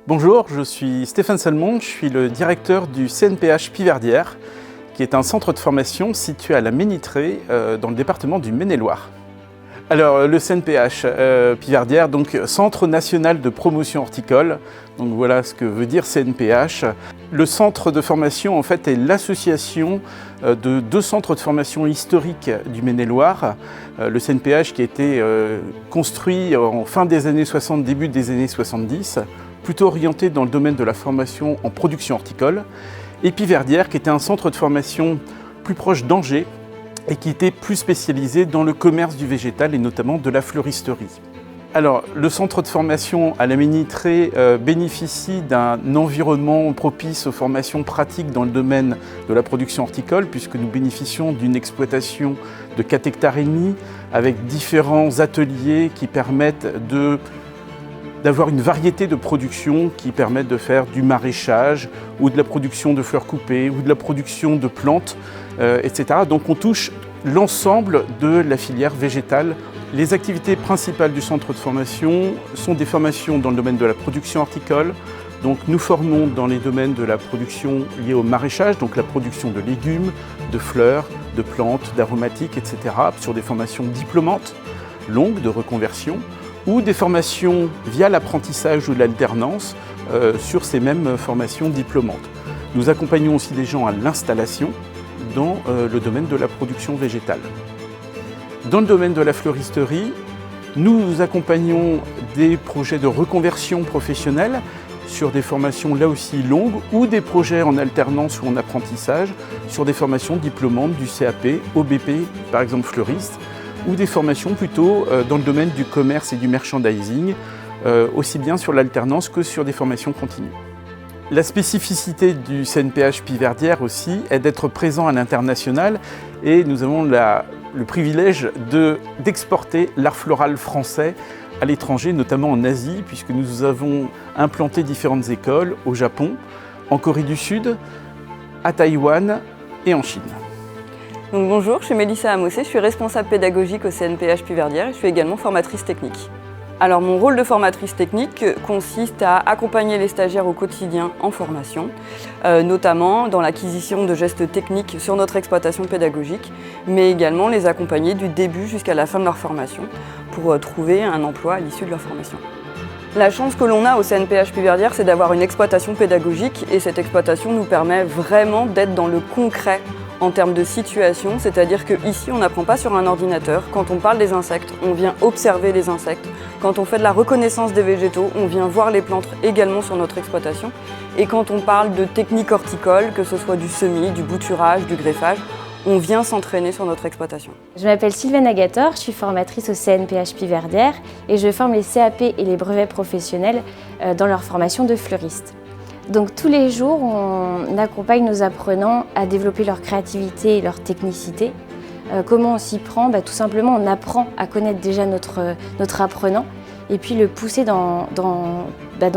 Bonjour, je suis Stéphane Salmon, je suis le directeur du CNPH Piverdière, qui est un centre de formation situé à la Ménitrée, dans le département du Maine-et-Loire. Alors le CNPH Piverdière, donc Centre National de Promotion Horticole, donc voilà ce que veut dire CNPH. Le centre de formation en fait est l'association de deux centres de formation historiques du Maine-et-Loire. Le CNPH qui a été construit en fin des années 60, début des années 70, plutôt orienté dans le domaine de la formation en production horticole, et Piverdière qui était un centre de formation plus proche d'Angers et qui était plus spécialisé dans le commerce du végétal et notamment de la fleuristerie. Alors, le centre de formation à la Ménitrée bénéficie d'un environnement propice aux formations pratiques dans le domaine de la production horticole, puisque nous bénéficions d'une exploitation de 4,5 hectares avec différents ateliers qui permettent d'avoir une variété de productions qui permettent de faire du maraîchage ou de la production de fleurs coupées ou de la production de plantes, etc. Donc on touche l'ensemble de la filière végétale. Les activités principales du centre de formation sont des formations dans le domaine de la production horticole. Donc nous formons dans les domaines de la production liée au maraîchage, donc la production de légumes, de fleurs, de plantes, d'aromatiques, etc. sur des formations diplômantes, longues de reconversion, ou des formations via l'apprentissage ou l'alternance sur ces mêmes formations diplômantes. Nous accompagnons aussi des gens à l'installation dans le domaine de la production végétale. Dans le domaine de la fleuristerie, nous accompagnons des projets de reconversion professionnelle sur des formations là aussi longues ou des projets en alternance ou en apprentissage sur des formations diplômantes du CAP, OBP, par exemple fleuriste, ou des formations plutôt dans le domaine du commerce et du merchandising, aussi bien sur l'alternance que sur des formations continues. La spécificité du CNPH Piverdière aussi est d'être présent à l'international et nous avons le privilège d'exporter l'art floral français à l'étranger, notamment en Asie, puisque nous avons implanté différentes écoles au Japon, en Corée du Sud, à Taïwan et en Chine. Donc bonjour, je suis Mélissa Amossé, je suis responsable pédagogique au CNPH Piverdière et je suis également formatrice technique. Alors mon rôle de formatrice technique consiste à accompagner les stagiaires au quotidien en formation, notamment dans l'acquisition de gestes techniques sur notre exploitation pédagogique, mais également les accompagner du début jusqu'à la fin de leur formation pour trouver un emploi à l'issue de leur formation. La chance que l'on a au CNPH Piverdière, c'est d'avoir une exploitation pédagogique et cette exploitation nous permet vraiment d'être dans le concret en termes de situation, c'est-à-dire qu'ici on n'apprend pas sur un ordinateur. Quand on parle des insectes, on vient observer les insectes. Quand on fait de la reconnaissance des végétaux, on vient voir les plantes également sur notre exploitation. Et quand on parle de techniques horticoles, que ce soit du semis, du bouturage, du greffage, on vient s'entraîner sur notre exploitation. Je m'appelle Sylvaine Agator, je suis formatrice au CNPH Piverdière et je forme les CAP et les brevets professionnels dans leur formation de fleuriste. Donc tous les jours, on accompagne nos apprenants à développer leur créativité et leur technicité. Comment on s'y prend? Tout simplement, on apprend à connaître déjà notre apprenant et puis le pousser dans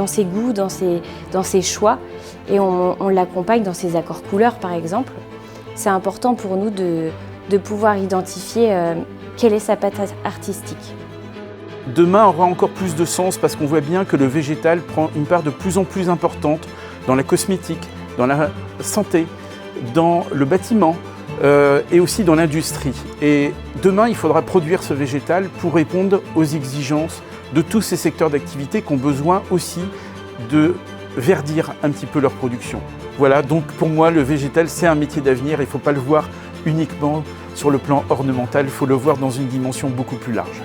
ses goûts, dans ses choix. Et on l'accompagne dans ses accords couleurs, par exemple. C'est important pour nous de pouvoir identifier quelle est sa patte artistique. Demain aura encore plus de sens parce qu'on voit bien que le végétal prend une part de plus en plus importante dans la cosmétique, dans la santé, dans le bâtiment et aussi dans l'industrie. Et demain, il faudra produire ce végétal pour répondre aux exigences de tous ces secteurs d'activité qui ont besoin aussi de verdir un petit peu leur production. Voilà, donc pour moi, le végétal, c'est un métier d'avenir. Il ne faut pas le voir uniquement sur le plan ornemental, il faut le voir dans une dimension beaucoup plus large.